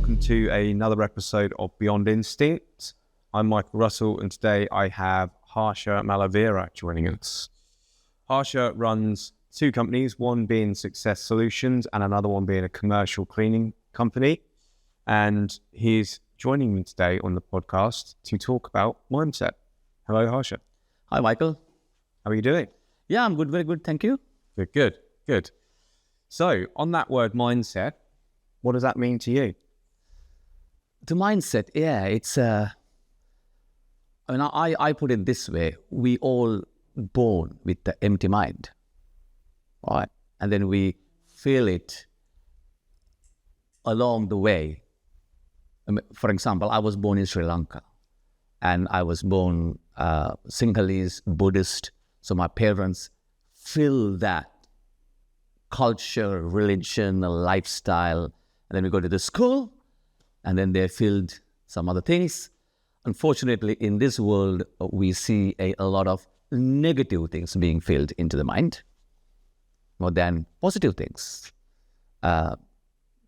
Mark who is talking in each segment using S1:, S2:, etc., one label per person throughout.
S1: welcome to another episode of Beyond Instinct. I'm Michael Russell, and today I have Harsha Malaweera joining us. Harsha runs two companies, one being Success Solutions and another one being a commercial cleaning company. And he's joining me today on the podcast to talk about mindset. Hello, Harsha.
S2: Hi, Michael.
S1: How are you doing?
S2: Yeah, I'm good. Very good. Thank you.
S1: Good. So on that word mindset, what does that mean to you?
S2: The mindset, I put it this way. We all born with the empty mind, right? And then we feel it along the way. For example, I was born in Sri Lanka, and I was born Sinhalese, Buddhist. So my parents feel that culture, religion, lifestyle, and then we go to the school, and then they filled some other things. Unfortunately, in this world, we see a lot of negative things being filled into the mind more than positive things.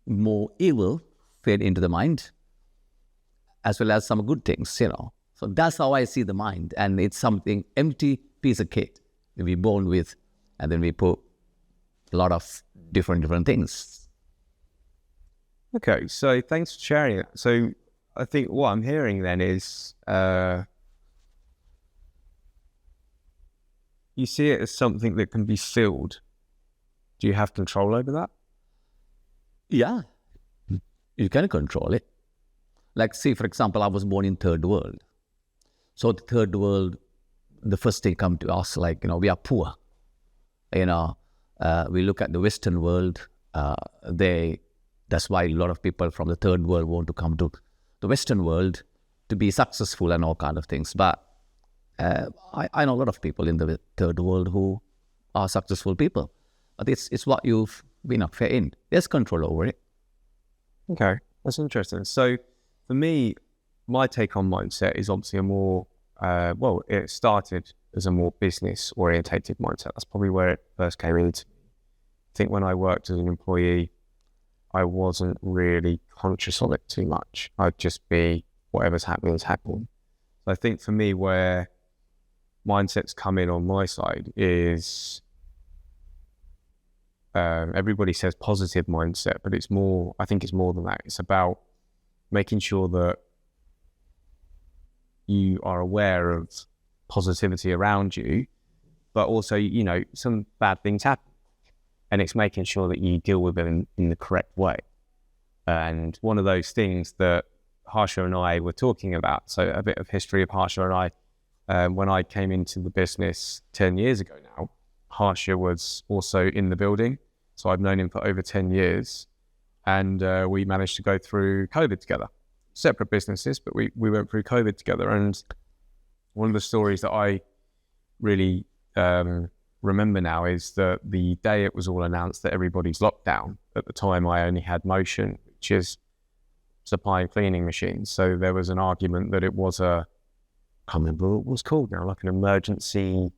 S2: More evil fed into the mind, as well as some good things, So that's how I see the mind. And it's something empty piece of cake that we're born with, and then we put a lot of different things.
S1: Okay, so thanks for sharing it. So I think what I'm hearing then is you see it as something that can be filled. Do you have control over that?
S2: Yeah, you can control it. Like, say, for example, I was born in third world. So the third world, the first thing come to us, we are poor. We look at the Western world, that's why a lot of people from the third world want to come to the Western world to be successful and all kind of things. But I know a lot of people in the third world who are successful people. But it's what you've been fit in. There's control over it.
S1: Okay, that's interesting. So for me, my take on mindset is obviously a more, it started as a more business-orientated mindset. That's probably where it first came into me. I think when I worked as an employee, I wasn't really conscious of it too much. I'd just be, whatever's happening is happening. So I think for me, where mindsets come in on my side is, everybody says positive mindset, but I think it's more than that. It's about making sure that you are aware of positivity around you, but also, some bad things happen. And it's making sure that you deal with them in the correct way. And one of those things that Harsha and I were talking about, so a bit of history of Harsha and I, when I came into the business 10 years ago now, Harsha was also in the building. So I've known him for over 10 years. And we managed to go through COVID together. Separate businesses, but we went through COVID together. And one of the stories that I really remember now is that the day it was all announced that everybody's locked down, at the time I only had Motion, which is supplying cleaning machines. So there was an argument that it was I can't remember what it was called now, like an emergency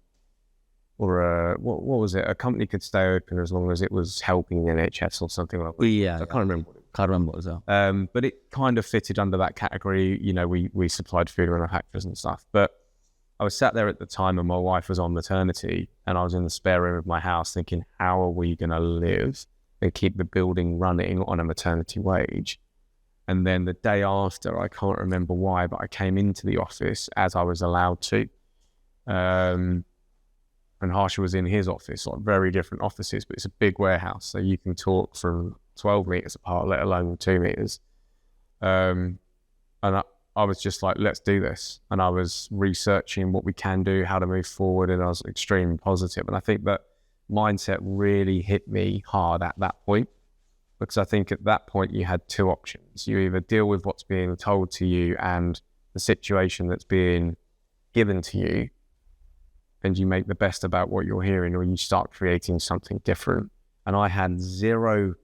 S1: or what was it? A company could stay open as long as it was helping the NHS or something like that.
S2: Yeah.
S1: So I can't remember what it was.
S2: Can't remember what it was.
S1: But it kind of fitted under that category. We supplied food manufacturers and stuff. But I was sat there at the time and my wife was on maternity and I was in the spare room of my house thinking, how are we going to live and keep the building running on a maternity wage? And then the day after, I can't remember why, but I came into the office as I was allowed to. And Harsha was in his office, like very different offices, but it's a big warehouse. So you can talk from 12 meters apart, let alone 2 meters. And I was just like, let's do this. And I was researching what we can do, how to move forward, and I was extremely positive. And I think that mindset really hit me hard at that point, because I think at that point you had two options. You either deal with what's being told to you and the situation that's being given to you, and you make the best about what you're hearing, or you start creating something different. And I had zero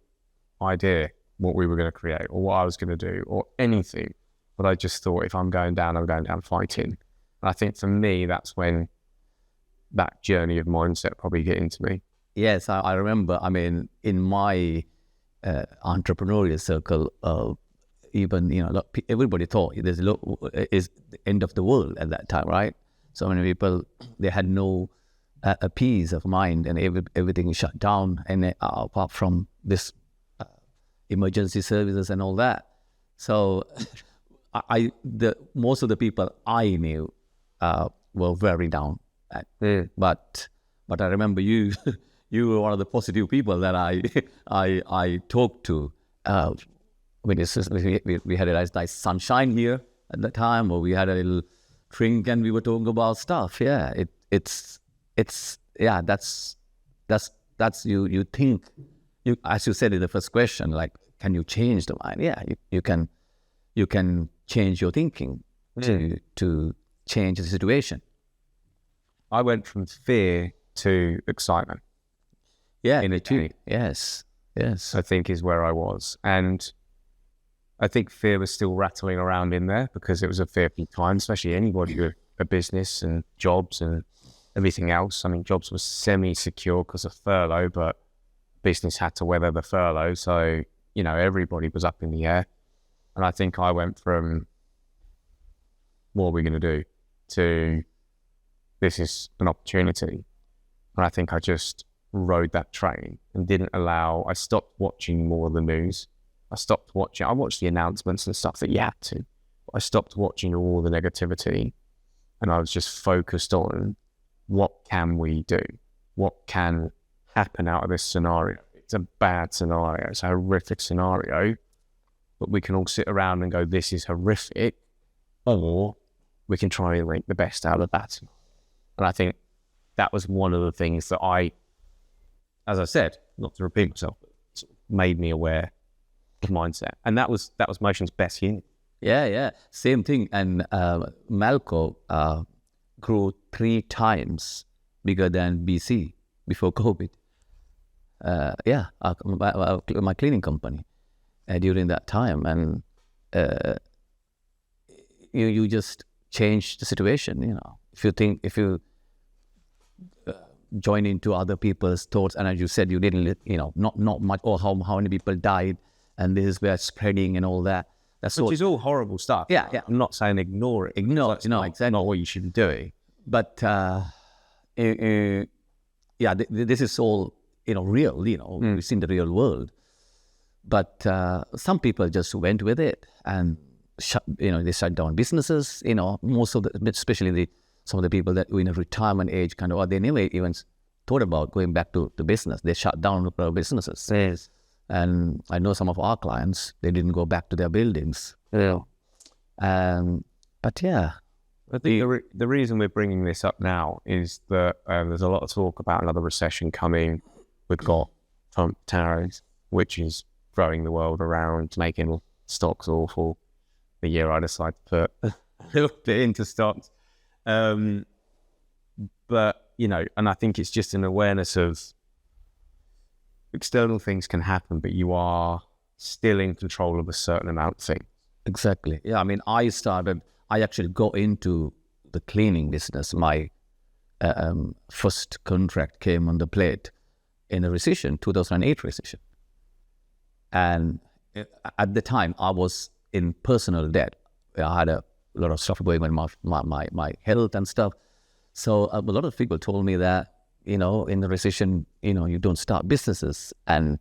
S1: idea what we were going to create or what I was going to do or anything. But I just thought, if I'm going down fighting. And I think for me, that's when that journey of mindset probably hit into me.
S2: Yes, I remember, in my entrepreneurial circle, even, everybody thought is the end of the world at that time, right? So many people, they had no a peace of mind, and everything is shut down, and apart from this emergency services and all that. So most of the people I knew were very down. But I remember you you were one of the positive people that I talked to. We had a nice sunshine here at the time, or we had a little drink and we were talking about stuff. Yeah, that's you think, as you said in the first question, like, can you change the mind? Yeah, you can change your thinking to change the situation.
S1: I went from fear to excitement.
S2: Yeah,
S1: in a day.
S2: Yes.
S1: I think is where I was. And I think fear was still rattling around in there because it was a fearful time, especially anybody with a business and jobs and everything else. I mean, jobs were semi-secure because of furlough, but business had to weather the furlough. So, everybody was up in the air. And I think I went from, what are we going to do, to this is an opportunity. And I think I just rode that train and I stopped watching more of the news. I watched the announcements and stuff that you had to. I stopped watching all the negativity, and I was just focused on what can we do? What can happen out of this scenario? It's a bad scenario. It's a horrific scenario, but we can all sit around and go, this is horrific, or we can try and make the best out of that. And I think that was one of the things that as I said, not to repeat myself, but sort of made me aware of mindset. And that was Motion's best year.
S2: Yeah. Same thing. And Malco grew 3 times bigger than BC before COVID. My cleaning company during that time. And you just change the situation, If you join into other people's thoughts, and as you said, you didn't, not much, or how many people died, and this is where it's spreading and all that.
S1: Which is all horrible stuff.
S2: Yeah.
S1: I'm not saying ignore it.
S2: Exactly.
S1: Not what you should be doing.
S2: But this is all real. We've seen the real world. But some people just went with it, and they shut down businesses. Most of especially some of the people that were in a retirement age or they never even thought about going back to the business. They shut down businesses.
S1: Yes.
S2: And I know some of our clients, they didn't go back to their buildings.
S1: Yeah.
S2: But yeah.
S1: I think the reason we're bringing this up now is that there's a lot of talk about another recession coming. We've got Trump tariffs, which is throwing the world around, making stocks awful. The year I decided to put a little bit into stocks. But, and I think it's just an awareness of external things can happen, but you are still in control of a certain amount of things.
S2: Exactly. Yeah, I mean, I actually got into the cleaning business. My first contract came on the plate in a recession, 2008 recession. And at the time, I was in personal debt. I had a lot of stuff going on my health and stuff. So a lot of people told me that, in the recession, you don't start businesses, and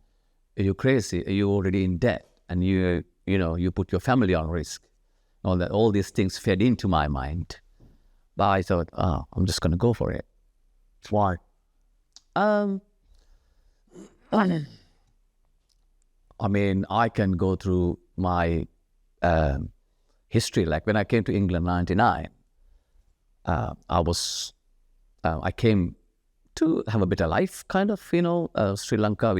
S2: you're crazy. You're already in debt, and you put your family on risk. All these things fed into my mind. But I thought, I'm just going to go for it.
S1: Why?
S2: I mean, I can go through my history. Like when I came to England in 1999, I came to have a better life, Sri Lanka,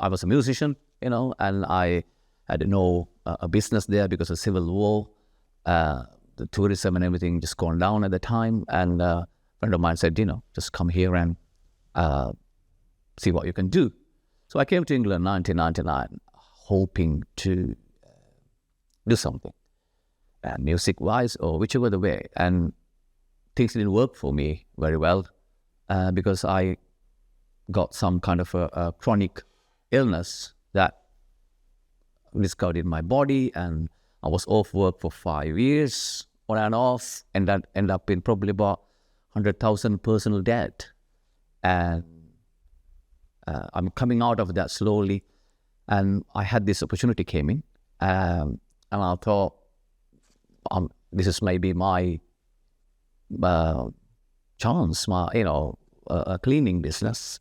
S2: I was a musician, and I had a business there because of civil war. The tourism and everything just gone down at the time. And a friend of mine said, just come here and see what you can do. So I came to England in 1999, hoping to do something, music-wise or whichever the way. And things didn't work for me very well because I got some kind of a chronic illness that discovered in my body, and I was off work for 5 years, on and off, and that ended up in probably about 100,000 personal debt. And I'm coming out of that slowly, and I had this opportunity came in, and I thought, this is maybe my chance, a cleaning business.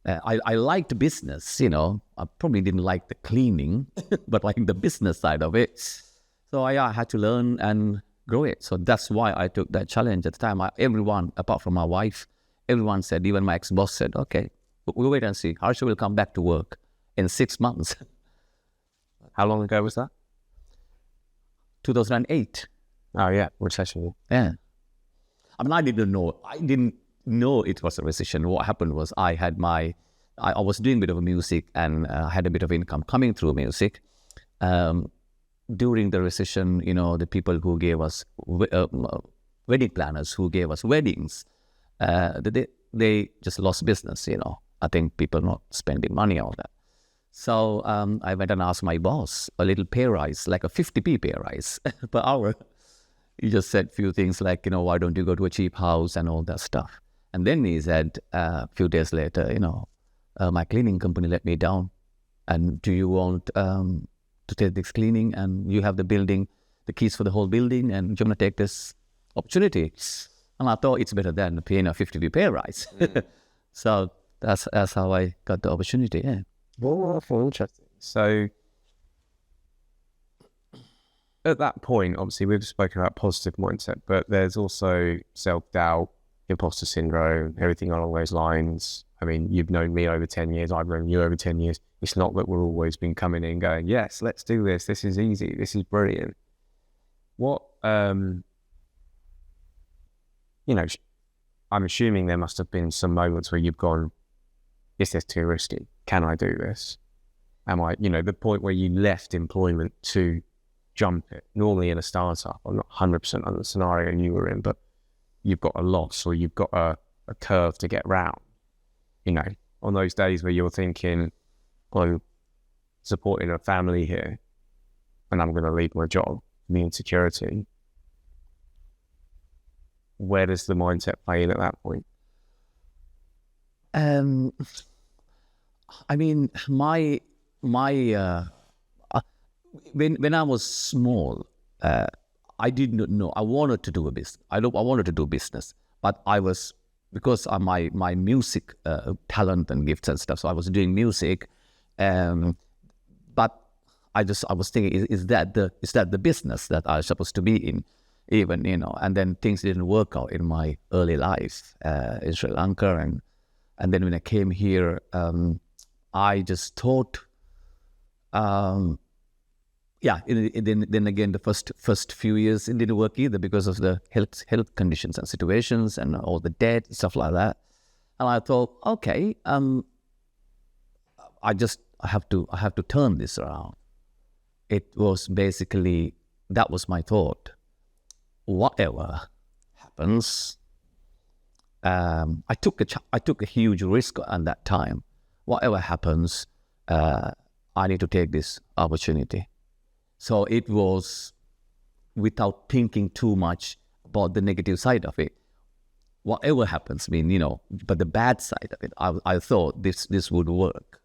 S2: I liked business, I probably didn't like the cleaning, but like the business side of it. So I had to learn and grow it. So that's why I took that challenge at the time. Everyone, apart from my wife, everyone said, even my ex-boss said, okay, we'll wait and see. Harsha will come back to work in 6 months.
S1: How long ago was that?
S2: 2008.
S1: Oh yeah, recession.
S2: Yeah. I mean, I didn't know it was a recession. What happened was I was doing a bit of music, and I had a bit of income coming through music. During the recession, the people who gave us wedding planners, who gave us weddings, they just lost business, I think people not spending money on that. So I went and asked my boss a little pay rise, like a 50p pay rise per hour. He just said a few things like, why don't you go to a cheap house and all that stuff. And then he said a few days later, my cleaning company let me down. And do you want to take this cleaning, and you have the building, the keys for the whole building, and you're going to take this opportunity? And I thought it's better than paying a 50p pay rise. So that's how I got the opportunity, yeah.
S1: Well, interesting. So at that point, obviously, we've spoken about positive mindset, but there's also self-doubt, imposter syndrome, everything along those lines. I mean, you've known me over 10 years. I've known you over 10 years. It's not that we've always been coming in going, yes, let's do this. This is easy. This is brilliant. What, I'm assuming there must have been some moments where you've gone, is this too risky? Can I do this? Am I, the point where you left employment to jump it. Normally in a startup, I'm not 100% on the scenario you were in, but you've got a loss or you've got a curve to get round. On those days where you're thinking, I'm supporting a family here and I'm going to leave my job, the insecurity, where does the mindset play in at that point?
S2: I mean, my when I was small, I did not know. I wanted to do a business. I wanted to do business, but I was, because of my music talent and gifts and stuff. So I was doing music, but I was thinking, is that the business that I was supposed to be in? Even, and then things didn't work out in my early life in Sri Lanka, and then when I came here, I just thought, then again, the first few years it didn't work either because of the health conditions and situations and all the debt, stuff like that. And I thought, okay, I have to turn this around. It was basically, that was my thought. Whatever happens, I took a huge risk at that time. Whatever happens, I need to take this opportunity. So it was without thinking too much about the negative side of it. Whatever happens, but the bad side of it, I thought this would work.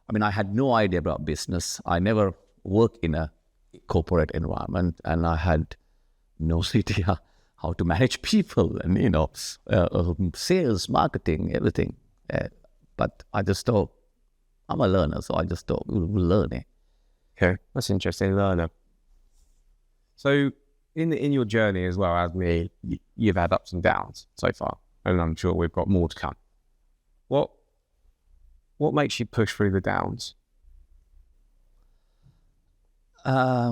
S2: I mean, I had no idea about business. I never worked in a corporate environment, and I had no idea how to manage people and, sales, marketing, everything. But I just thought, I'm a learner, so I just thought we'll learn it.
S1: Okay, that's interesting, learner. So in your journey as well as me, you've had ups and downs so far, and I'm sure we've got more to come. What makes you push through the downs?
S2: I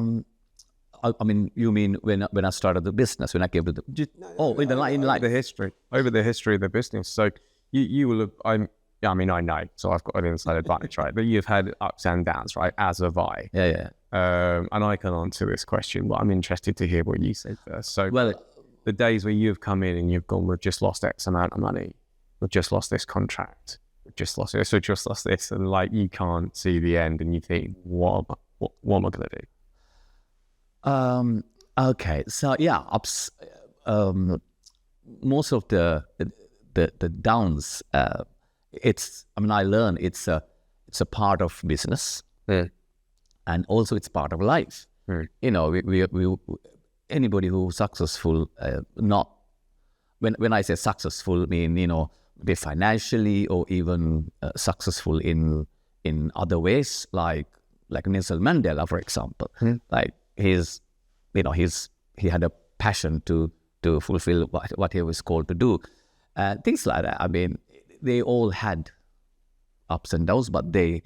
S2: mean, you mean when I started the business, when I came to the
S1: the history over the history of the business. So you will have. I know. So I've got an inside advantage, right? But you've had ups and downs, right? As have I.
S2: Yeah.
S1: And I can answer this question, but I'm interested to hear what you say first. So, the days where you've come in and you've gone, we've just lost X amount of money, we've just lost this contract, just lost this, or just lost this, and like you can't see the end, and you think, what am I going to do?
S2: Okay, so yeah, most of the downs, I learned it's a part of business, and also it's part of life. You know, we anybody who's successful, not when I say successful, I mean, you know, be financially or even successful in other ways, like Nelson Mandela, for example. Like he had a passion to fulfill what he was called to do, things like that. I mean, they all had ups and downs, but they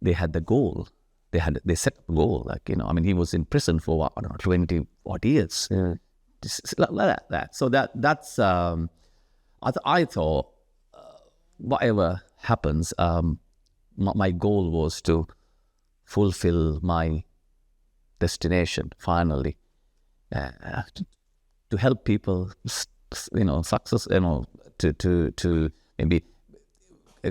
S2: had the goal. They set a goal. Like, you know, I mean, he was in prison for 20 odd years. Just like that. So that's I thought whatever happens, my goal was to fulfill my destination finally, to help people, you know, success, you know, to maybe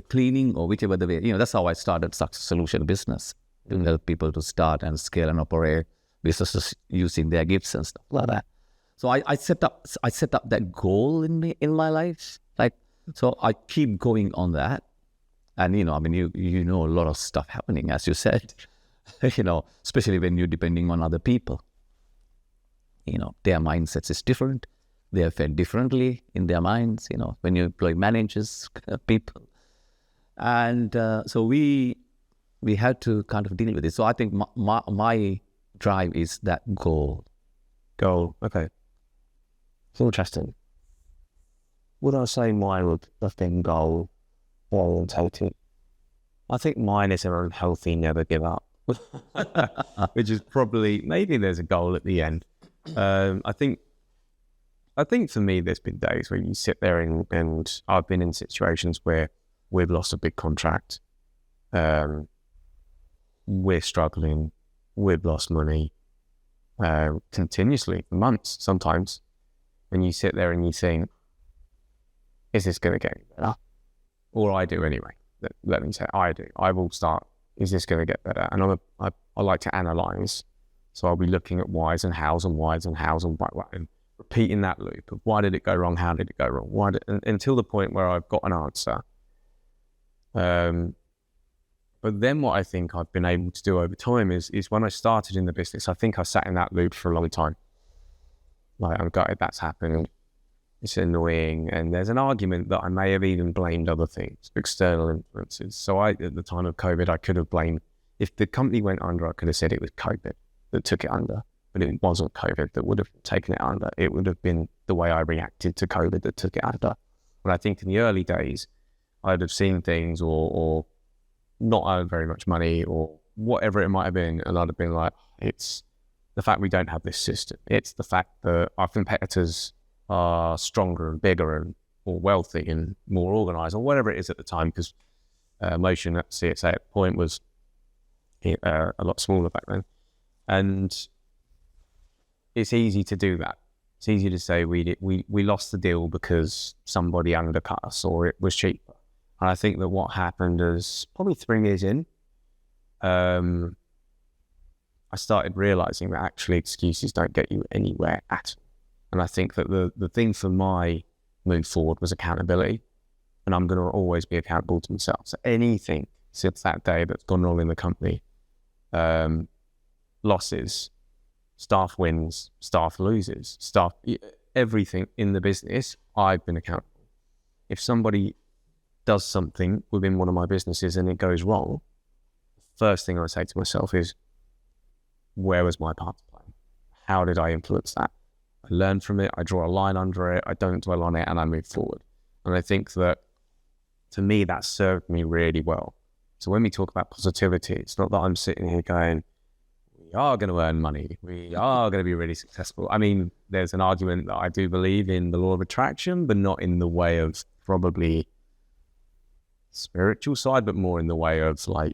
S2: cleaning or whichever the way, you know, that's how I started Success Solution Business, to help people to start and scale and operate businesses using their gifts and stuff like that. So I set up that goal in my life, like, so I keep going on that. And, you know, I mean, you know, a lot of stuff happening, as you said, you know, especially when you're depending on other people. You know, their mindsets is different. They are fed differently in their minds, you know, when you employ managers, people. And so we had to kind of deal with it. So I think my drive is that goal.
S1: Okay. It's interesting. Would I say mine would have been goal orientated? I think mine is around healthy, never give up, which is probably, maybe there's a goal at the end. I think for me, there's been days where you sit there and I've been in situations where we've lost a big contract. We're struggling. We've lost money continuously for months sometimes. And you sit there and you think, is this going to get any better? Or I do anyway. Let me say, I do. I will start, is this going to get better? And I like to analyze. So I'll be looking at whys and hows and whys and hows and why, and repeating that loop of why did it go wrong? How did it go wrong? Until the point where I've got an answer. But then what I think I've been able to do over time is when I started in the business, I think I sat in that loop for a long time. Like, I'm gutted that's happening. It's annoying. And there's an argument that I may have even blamed other things, external influences. So at the time of COVID, I could have blamed, if the company went under, I could have said it was COVID that took it under. But it wasn't COVID that would have taken it under. It would have been the way I reacted to COVID that took it under. But I think in the early days, I'd have seen things or not earned very much money or whatever it might have been. And I'd have been like, it's the fact we don't have this system. It's the fact that our competitors are stronger and bigger and more wealthy and more organized or whatever it is at the time, because Motion at CXA at the point was a lot smaller back then. And it's easy to do that. It's easy to say we lost the deal because somebody undercut us or it was cheaper. And I think that what happened is probably 3 years in, I started realizing that actually excuses don't get you anywhere at all. And I think that the thing for my move forward was accountability. And I'm going to always be accountable to myself. So anything since that day that's gone wrong in the company, losses, staff wins, staff loses, everything in the business, I've been accountable. If somebody does something within one of my businesses and it goes wrong, the first thing I say to myself is, where was my part to play? How did I influence that? I learn from it, I draw a line under it, I don't dwell on it, and I move forward. And I think that, to me, that served me really well. So when we talk about positivity, it's not that I'm sitting here going, we are going to earn money, we are going to be really successful. I mean, there's an argument that I do believe in the law of attraction, but not in the way of probably spiritual side, but more in the way of like,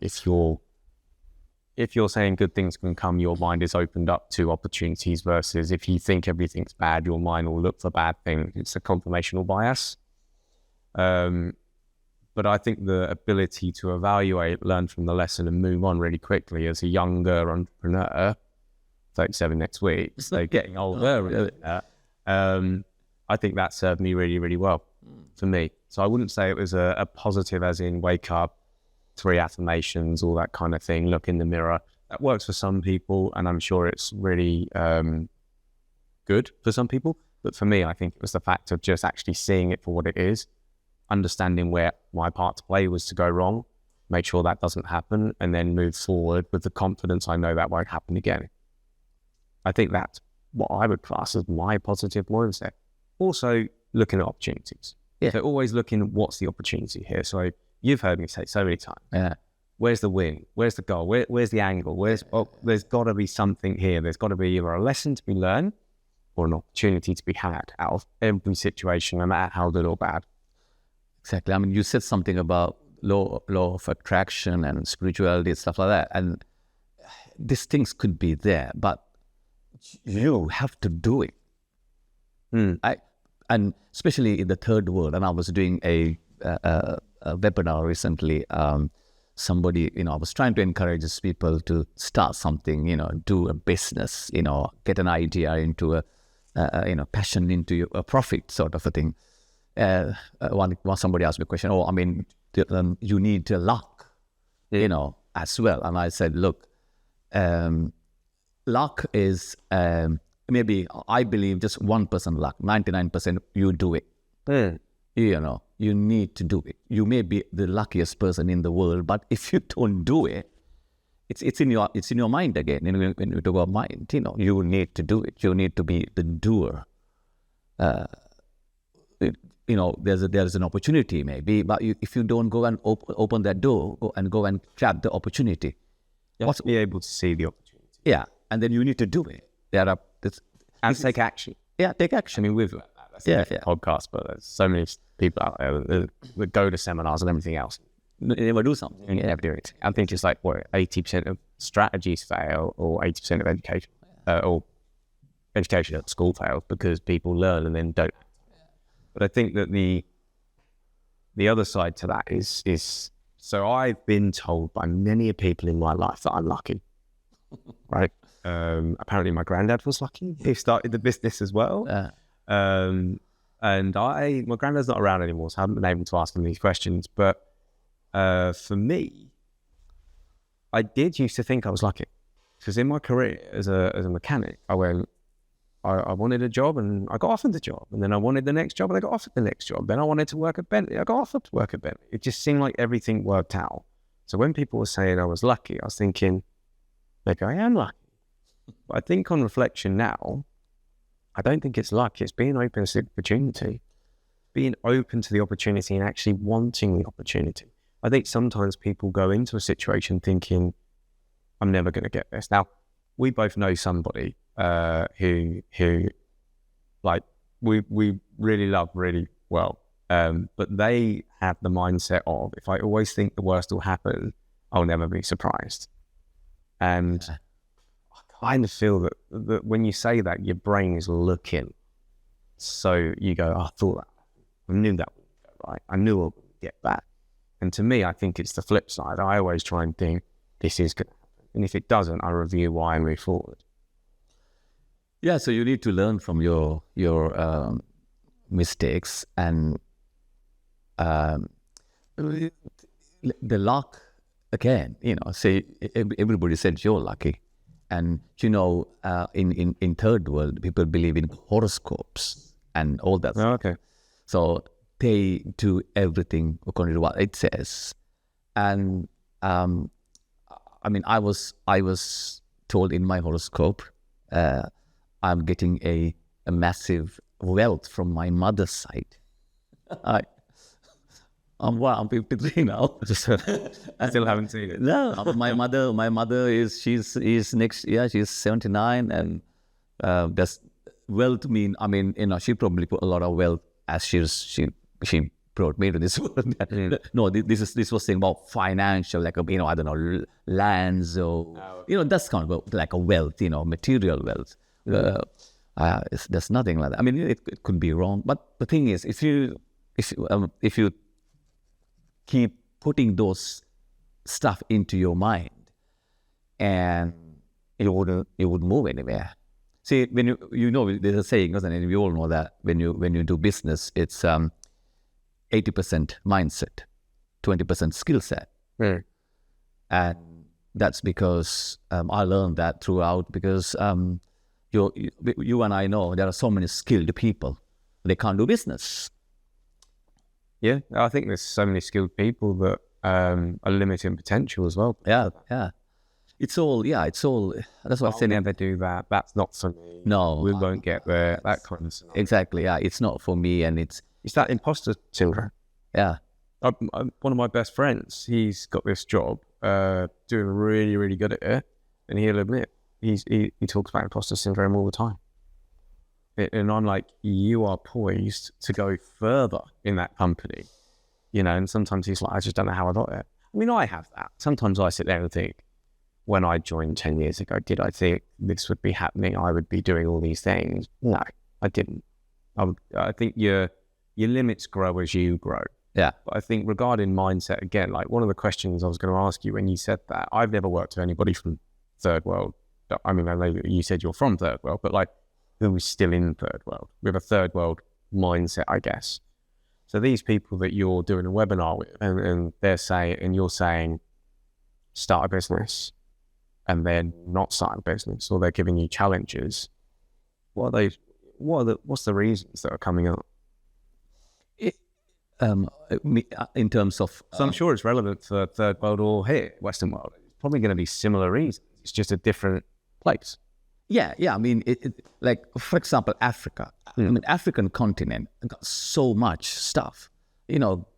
S1: if you're saying good things can come, your mind is opened up to opportunities, versus if you think everything's bad, your mind will look for bad things. It's a confirmational bias. But But I think the ability to evaluate, learn from the lesson and move on really quickly as a younger entrepreneur, 37 next week, so getting older, I think that served me really, really well for me. So I wouldn't say it was a positive as in wake up, 3 affirmations, all that kind of thing, look in the mirror. That works for some people, and I'm sure it's really good for some people. But for me, I think it was the fact of just actually seeing it for what it is, understanding where my part to play was to go wrong, make sure that doesn't happen, and then move forward with the confidence I know that won't happen again. I think that's what I would class as my positive mindset. Also, looking at opportunities.
S2: Yeah.
S1: So always looking at what's the opportunity here. So you've heard me say so many times.
S2: Yeah.
S1: Where's the win? Where's the goal? Where's the angle? There's got to be something here. There's got to be either a lesson to be learned or an opportunity to be had out of every situation, no matter how good or bad.
S2: Exactly. I mean, you said something about law of attraction and spirituality and stuff like that. And these things could be there, but you have to do it. And especially in the third world, and I was doing a webinar recently. Somebody, I was trying to encourage people to start something, do a business, get an idea into a passion into a profit sort of a thing. Somebody asked me a question, you need luck, as well. And I said, look, luck is maybe, I believe, just 1% luck, 99% you do it. You need to do it. You may be the luckiest person in the world, but if you don't do it, it's in your mind again. When you talk about mind, you need to do it. You need to be the doer. There's an opportunity maybe, but if you don't go and open that door, go and grab the opportunity,
S1: you have to be able to see the opportunity.
S2: Yeah, and then you need to do it.
S1: Take action.
S2: Yeah, take action.
S1: I mean, we've that's a podcast, but there's so many people out there that go to seminars and everything else.
S2: They never do something.
S1: You never do it. I think it's like 80% of strategies fail, or 80% of education, or education at school fails because people learn and then don't. But I think that the other side to that is so I've been told by many people in my life that I'm lucky, right? Apparently my granddad was lucky. He started the business as well. And my granddad's not around anymore, so I haven't been able to ask him these questions. But for me, I did used to think I was lucky, because in my career as a mechanic, I wanted a job and I got offered the job, and then I wanted the next job and I got offered the next job. Then I wanted to work at Bentley, I got offered to work at Bentley. It just seemed like everything worked out. So when people were saying I was lucky, I was thinking, maybe I am lucky. But I think on reflection now, I don't think it's luck. It's being open to the opportunity, being open to the opportunity and actually wanting the opportunity. I think sometimes people go into a situation thinking, I'm never going to get this. Now, we both know somebody who like we really love really well, but they have the mindset of, if I always think the worst will happen, I'll never be surprised. And I kind of feel that when you say that, your brain is looking. So you go, I thought that. I knew that wouldn't go right. I knew I wouldn't get back. And to me, I think it's the flip side. I always try and think, this is going to happen. And if it doesn't, I review why and move forward.
S2: Yeah, so you need to learn from your mistakes, and the luck, again, say everybody said you're lucky. And, in third world, people believe in horoscopes and all that.
S1: Oh, okay.
S2: So they do everything according to what it says. And, I was told in my horoscope, I'm getting a massive wealth from my mother's side. I'm 53 now.
S1: I still haven't seen it.
S2: No, my mother she's next year, she's 79, and that's wealth she probably put a lot of wealth as she brought me to this world. No, this was saying about financial, like I don't know, lands or that's kind of like a wealth, material wealth. There's nothing like that. It could be wrong, but the thing is, if you keep putting those stuff into your mind, and it wouldn't move anywhere. See, when you know, there's a saying, isn't it? And we all know that when you do business, it's 80% mindset, 20% skill set. And that's because I learned that throughout, because you and I know there are so many skilled people, they can't do business.
S1: Yeah, I think there's so many skilled people that are limiting potential as well.
S2: Yeah. It's all. That's what I said.
S1: I'll never do that. That's not for me.
S2: No,
S1: we won't get there. That kind of stuff.
S2: Exactly. Yeah, it's not for me, and it's
S1: that imposter syndrome.
S2: Yeah.
S1: One of my best friends, he's got this job, doing really, really good at it, and he'll admit he talks about imposter syndrome all the time. And I'm like, you are poised to go further in that company, and sometimes he's like, I just don't know how I got it. I mean, I have that. Sometimes I sit there and think, when I joined 10 years ago, did I think this would be happening? I would be doing all these things? No, I didn't. I think your limits grow as you grow.
S2: Yeah.
S1: But I think regarding mindset, again, like one of the questions I was going to ask you when you said that, I've never worked with anybody from third world. I mean, I know you said you're from third world, but like who is still in third world with a third world mindset, I guess. So these people that you're doing a webinar with, and they're saying, and you're saying, start a business, and they're not starting a business, or they're giving you challenges. What's the reasons that are coming up?
S2: In terms of,
S1: so I'm sure it's relevant for third world or here, Western world. It's probably going to be similar reasons. It's just a different place.
S2: Yeah. I mean, like for example, Africa. I mean, African continent got so much stuff.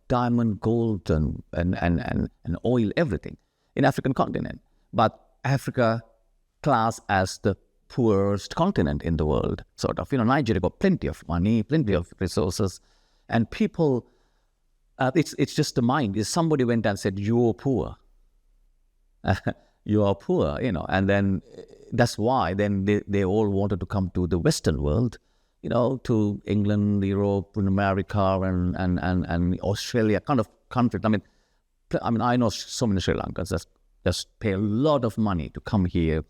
S2: Diamond, gold, and oil, everything in African continent. But Africa class as the poorest continent in the world, sort of. Nigeria got plenty of money, plenty of resources, and people. It's just the mind. If somebody went and said, "You're poor," you are poor, and then that's why then they all wanted to come to the Western world, to England, Europe, and America, and Australia, kind of countries. I mean, I know so many Sri Lankans that just pay a lot of money to come here.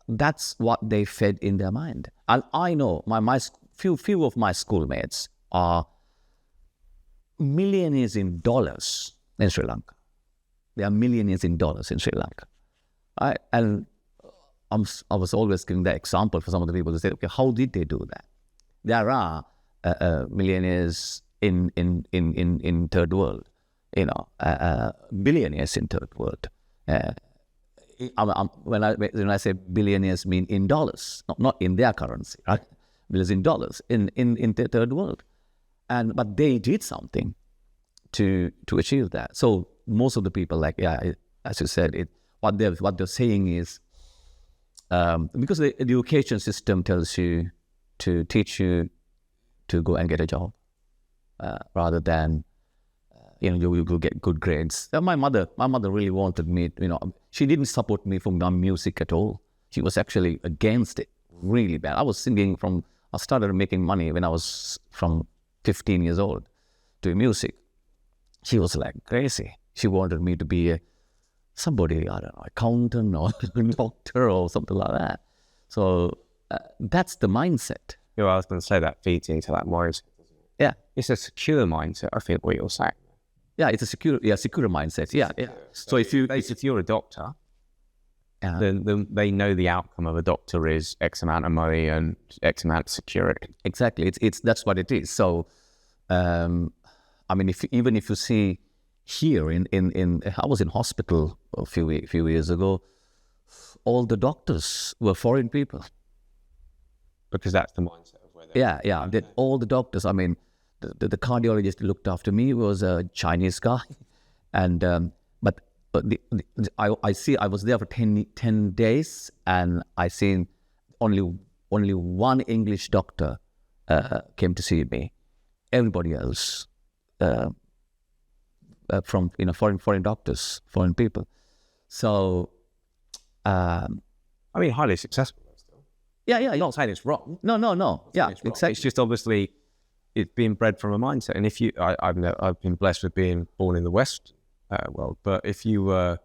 S2: That's what they fed in their mind. And I know my few of my schoolmates are millionaires in dollars in Sri Lanka. They are millionaires in dollars in Sri Lanka. I was always giving that example for some of the people to say, okay, how did they do that? There are millionaires in third world, billionaires in third world. When I say billionaires, mean in dollars, not in their currency, right? Billions in dollars in the third world, but they did something to achieve that. So most of the people, as you said, what they're saying is because the education system tells you to teach you to go and get a job rather than you will get good grades. My mother really wanted me. She didn't support me from my music at all. She was actually against it really bad. I started making money when I was from 15 years old doing music. She was like crazy. She wanted me to be somebody, I don't know, accountant or doctor or something like that. So that's the mindset.
S1: I was going to say that feeds into that mindset.
S2: Yeah.
S1: It's a secure mindset, I think, what you're saying.
S2: Yeah, it's a secure mindset. Yeah.
S1: So if you're a doctor, then they know the outcome of a doctor is X amount of money and X amount of security.
S2: Exactly. It's that's what it is. So, I mean, even if you see here in I was in hospital a few years ago, all the doctors were foreign people.
S1: Because that's the mindset of where they're
S2: Yeah. All the doctors. I mean, the cardiologist who looked after me was a Chinese guy, and but I was there for 10 days, and I seen only one English doctor came to see me. Everybody else from foreign doctors, foreign people. So
S1: I mean, highly successful.
S2: Yeah.
S1: I'm not saying it's wrong.
S2: No. Yeah,
S1: It's just obviously it's being bred from a mindset. And if you, I've been blessed with being born in the West world, but if you were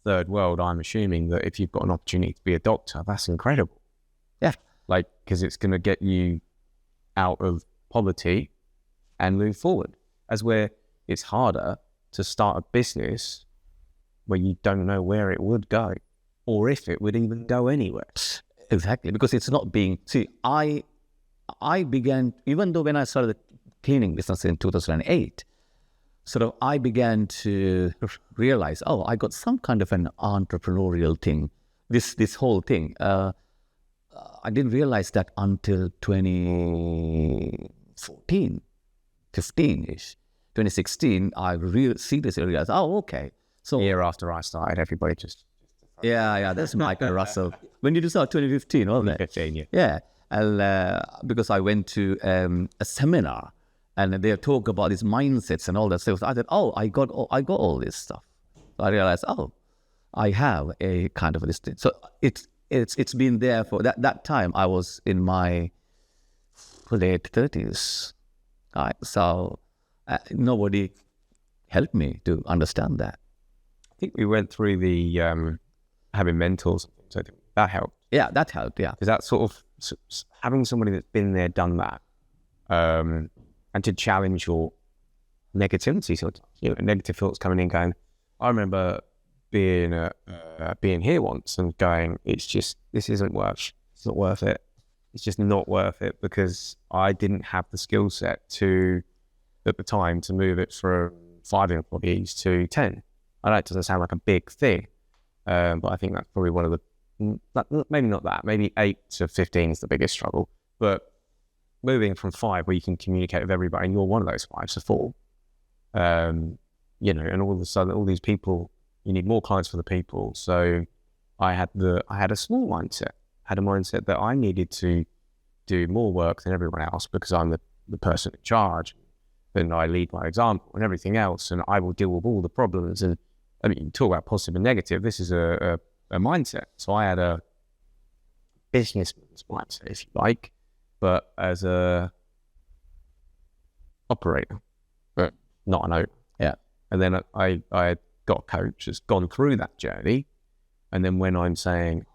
S1: third world, I'm assuming that if you've got an opportunity to be a doctor, that's incredible.
S2: Yeah.
S1: Like, because it's going to get you out of poverty and move forward. As where it's harder to start a business where you don't know where it would go or if it would even go anywhere.
S2: Exactly, because it's not being... See, I began, even though when I started the cleaning business in 2008, sort of I began to realize, oh, I got some kind of an entrepreneurial thing, this whole thing. I didn't realize that until 2014, 15-ish. 2016, I seriously realized, oh, okay. So
S1: a year after I started, everybody just
S2: yeah, that's Michael Russell. When did you start? 2015, wasn't it?
S1: 15, yeah.
S2: Yeah, and because I went to a seminar and they talk about these mindsets and all that stuff. I said, oh, I got all this stuff. So I realized, oh, I have a kind of this thing. So it's been there for that time. I was in my late 30s. Right? So nobody helped me to understand that.
S1: I think we went through the having mentors, so that helped.
S2: Yeah, that helped. Yeah,
S1: because that sort of having somebody that's been there, done that, and to challenge your negativity. Sometimes, negative thoughts coming in, going. I remember being here once and going, this isn't worth. It's not worth it. It's just not worth it because I didn't have the skill set at the time to move it from 5 employees to 10. I know it doesn't sound like a big thing, but I think that's probably one of the, maybe not that, maybe 8 to 15 is the biggest struggle. But moving from 5 where you can communicate with everybody and you're one of those 5 to 4, and all of a sudden, all these people, you need more clients for the people. So I had a small mindset, had a mindset that I needed to do more work than everyone else because I'm the person in charge. And I lead by example and everything else, and I will deal with all the problems. And I mean, you talk about positive and negative. This is a mindset. So I had a businessman's mindset, if you like, but as a operator, but not an owner.
S2: Yeah.
S1: And then I got a coach that's gone through that journey. And then when I'm saying,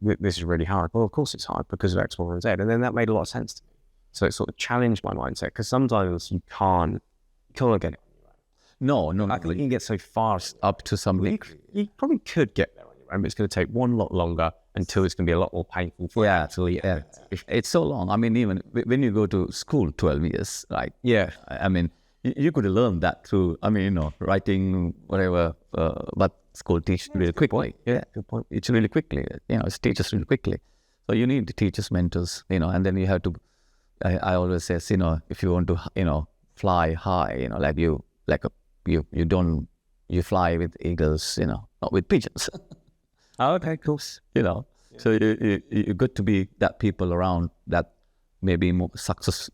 S1: this is really hard, well, of course it's hard because of X, Y, and Z. And then that made a lot of sense to me. So it sort of challenged my mindset because sometimes you can't get it on your own.
S2: No.
S1: I think you can get so far
S2: Up to some degree.
S1: You probably could get there on your own, but it's going to take one lot longer until it's going to be a lot more painful for you.
S2: Yeah. It's so long. I mean, even when you go to school 12 years, right?
S1: Yeah.
S2: I mean, you could learn that through, writing, whatever, but school teaches really quickly.
S1: Yeah, good point.
S2: It's really quickly. It teaches really quickly. So you need teachers, mentors, and then you have to, I always say, if you want to, fly high, you fly with eagles, not with pigeons.
S1: Oh, okay, cool.
S2: So you got to be that people around that maybe more success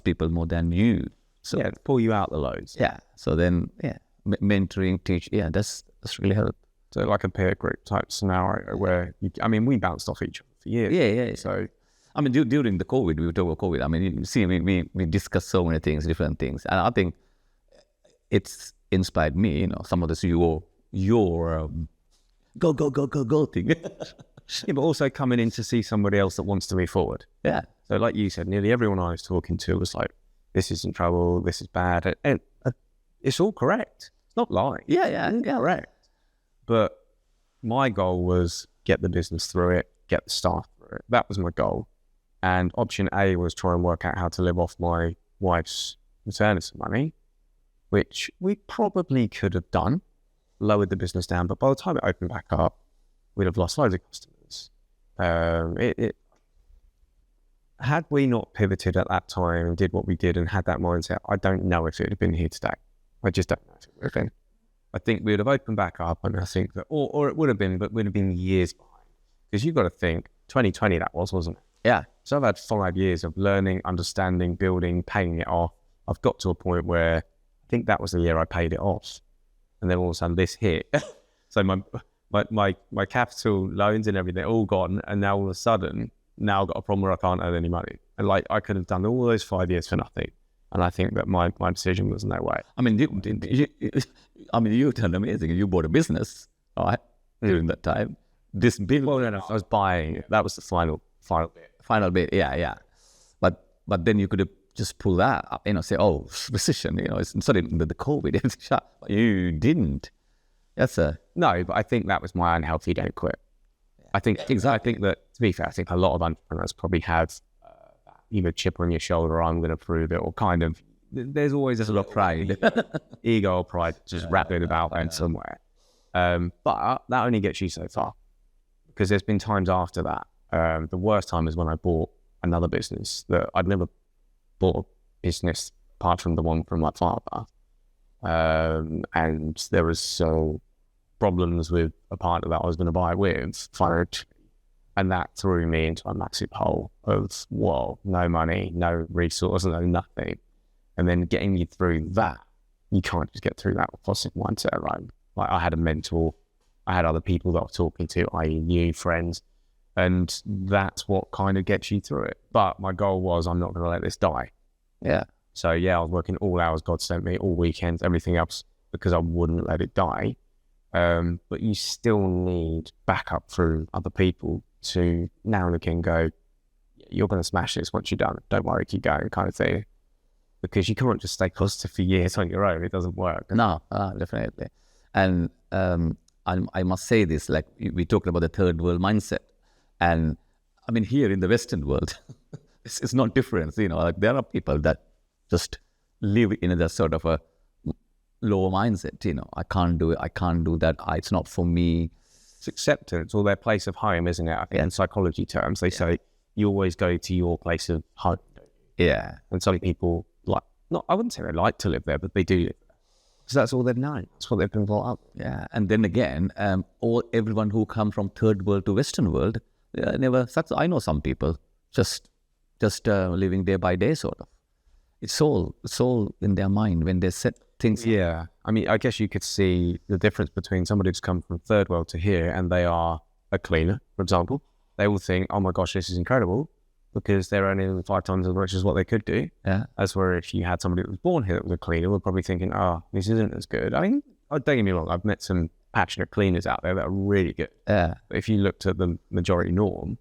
S2: people more than you. So
S1: yeah, pull you out the lows.
S2: Yeah. So then, mentoring, teach. Yeah, that's really helped.
S1: So like a peer group type scenario where we bounced off each other for years.
S2: Yeah.
S1: So.
S2: During the COVID, we talk about COVID. you see, we discussed so many things, different things. And I think it's inspired me, some of this, your go thing.
S1: Yeah, but also coming in to see somebody else that wants to move forward.
S2: Yeah.
S1: So like you said, nearly everyone I was talking to was like, this is in trouble, this is bad. And it's all correct. It's not lying.
S2: Yeah.
S1: Correct. But my goal was get the business through it, get the staff through it. That was my goal. And option A was try and work out how to live off my wife's maternity money, which we probably could have done, lowered the business down. But by the time it opened back up, we'd have lost loads of customers. Had we not pivoted at that time and did what we did and had that mindset, I don't know if it would have been here today. I just don't know if it would have been. I think we would have opened back up, and I think that, or it would have been, but we'd have been years behind. Because you've got to think, 2020 that wasn't it?
S2: Yeah.
S1: So I've had 5 years of learning, understanding, building, paying it off. I've got to a point where I think that was the year I paid it off. And then all of a sudden this hit. So my capital loans and everything all gone. And now all of a sudden now I've got a problem where I can't earn any money. And like, I could have done all those 5 years for nothing. And I think that my decision was no way.
S2: I mean, you've done amazing. You bought a business, right? During that time. This big.
S1: Well, no, I was buying. That was the final bit.
S2: Final bit, yeah. But then you could have just pulled that up, say, oh, recession, it's not even the COVID, it's shut. But you didn't.
S1: No, but I think that was my unhealthy don't quit. I think that, to be fair, I think a lot of entrepreneurs probably have either chip on your shoulder or I'm going to prove it, or kind of, there's always this little pride, ego or pride just wrapping about there somewhere. But that only gets you so far, because there's been times after that. The worst time is when I bought another business that I'd never bought a business apart from the one from my father. And there was problems with a partner that I was going to buy it with, financially. And that threw me into a massive hole of, whoa, no money, no resources, no nothing. And then getting you through that, you can't just get through that with positive mindset, right? Like, I had a mentor, I had other people that I was talking to, i.e. new friends, and that's what kind of gets you through it. But my goal was, I'm not going to let this die.
S2: Yeah.
S1: So yeah, I was working all hours God sent me, all weekends, everything else, because I wouldn't let it die. But you still need backup through other people to now and again go, you're going to smash this once you're done. Don't worry, keep going, kind of thing. Because you can't just stay positive for years on your own. It doesn't work.
S2: No, definitely. And I must say this, like we talked about the third world mindset. And I mean, here in the Western world, it's not different. Like there are people that just live in a sort of a lower mindset. I can't do it. I can't do that. It's not for me.
S1: It's acceptance, or their place of home, isn't it? I think in psychology terms, they say you always go to your place of home.
S2: Yeah.
S1: And some people I wouldn't say they like to live there, but they do live there. So that's all they've known. That's what they've been brought up with.
S2: Yeah. And then again, everyone who come from third world to Western world, I know some people just living day by day, sort of. It's all in their mind when they set things.
S1: Yeah. I mean, I guess you could see the difference between somebody who's come from third world to here and they are a cleaner, for example. They will think, oh my gosh, this is incredible, because they're earning 5 times as much as what they could do.
S2: Yeah.
S1: As where if you had somebody that was born here that was a cleaner, we're probably thinking, oh, this isn't as good. I mean, don't get me wrong, I've met some passionate cleaners out there that are really good.
S2: Yeah.
S1: But if you looked at the majority norm,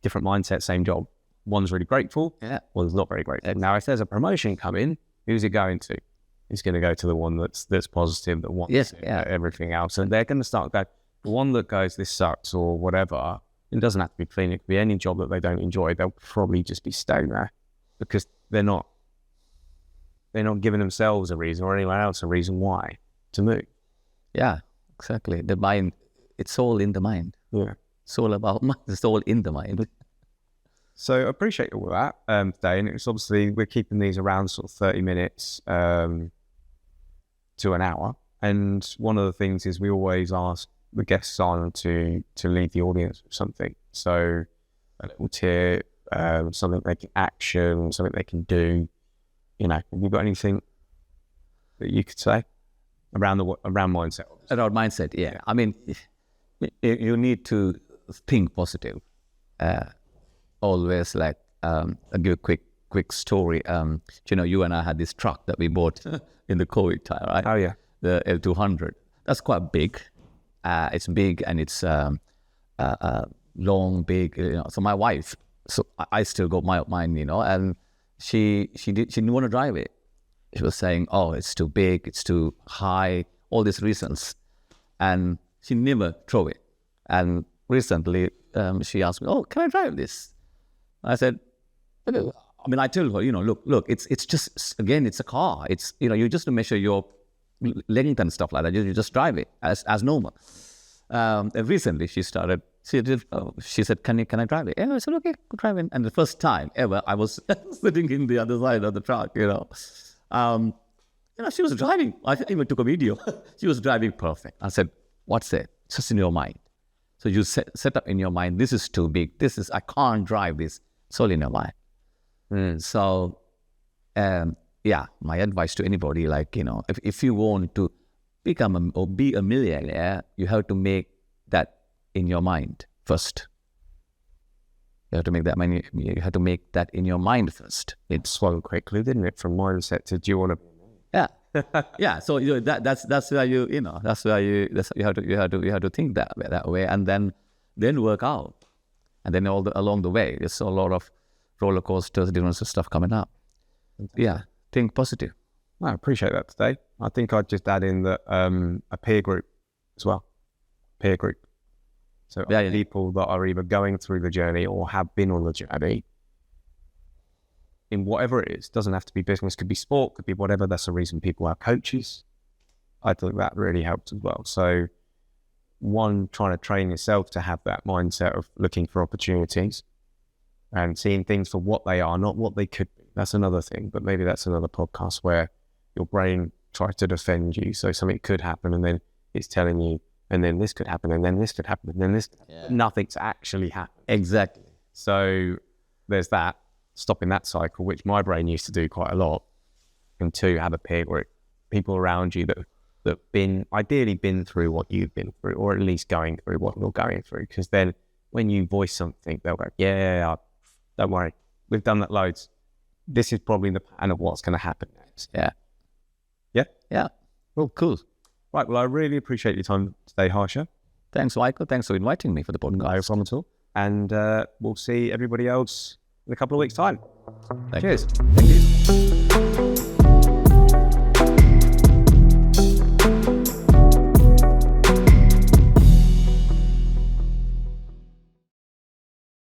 S1: different mindset, same job. One's really grateful, one's not very grateful. Now, if there's a promotion coming, who's it going to? It's going to go to the one that's positive, that wants everything else. And they're going to start that. The one that goes, this sucks or whatever, it doesn't have to be clean. It could be any job that they don't enjoy. They'll probably just be staying there because they're not giving themselves a reason or anyone else a reason why to move.
S2: Yeah, exactly. The mind, it's all in the mind.
S1: Yeah.
S2: It's all about mind. It's all in the mind.
S1: So I appreciate all that today. And it's obviously, we're keeping these around sort of 30 minutes to an hour. And one of the things is we always ask the guests on to leave the audience with something. So a little tip, something they can action, something they can do. Have you got anything that you could say around mindset?
S2: Around mindset, yeah. I mean, you need to think positive. Always I'll give a quick story. You and I had this truck that we bought in the COVID time, right?
S1: Oh yeah.
S2: The L200. That's quite big. It's big and it's long, big. So my wife, I still got mine, and she didn't want to drive it. She was saying, "Oh, it's too big, it's too high," all these reasons, and she never drove it. And recently, she asked me, "Oh, can I drive this?" I said, I told her, look, it's just, again, it's a car. It's, you just measure your length and stuff like that. You just drive it as normal. And recently she said, can I drive it? And I said, okay, go drive it. And the first time ever, I was sitting in the other side of the truck, she was driving. I even took a video. She was driving perfect. I said, what's it? It's just in your mind. So you set up in your mind, this is too big. I can't drive this. It's all in your mind. So, my advice to anybody, if you want to become or be a millionaire, you have to make that in your mind first. You have to make that money. You have to make that in your mind first.
S1: It swung quickly, didn't it? From mindset to, do you want to?
S2: Yeah, yeah. So that's where you have to think that way, and then work out, and then along the way, there's a lot of roller coasters, different stuff coming up. Yeah, think positive.
S1: I appreciate that today. I think I'd just add in that a peer group as well. Peer group. So people that are either going through the journey or have been on the journey in whatever it is. Doesn't have to be business, could be sport, could be whatever. That's the reason people have coaches. I think that really helps as well. So one, trying to train yourself to have that mindset of looking for opportunities and seeing things for what they are, not what they could be. That's another thing, but maybe that's another podcast where your brain tries to defend you. So something could happen and then it's telling you, and then this could happen, and then this could happen, and then this could happen. Yeah. Nothing's actually happened.
S2: Exactly.
S1: So there's that, stopping that cycle, which my brain used to do quite a lot. And two, have a peer group, people around you that ideally been through what you've been through, or at least going through what you're going through. Because then when you voice something, they'll go, yeah, don't worry, we've done that loads. This is probably the pattern of what's going to happen next.
S2: Yeah.
S1: Yeah?
S2: Yeah. Well, cool.
S1: Right, well, I really appreciate your time today, Harsha.
S2: Thanks, Michael. Thanks for inviting me for the podcast.
S1: No problem at all. And we'll see everybody else in a couple of weeks' time.
S2: Thank
S1: Cheers.
S2: you. Thank you.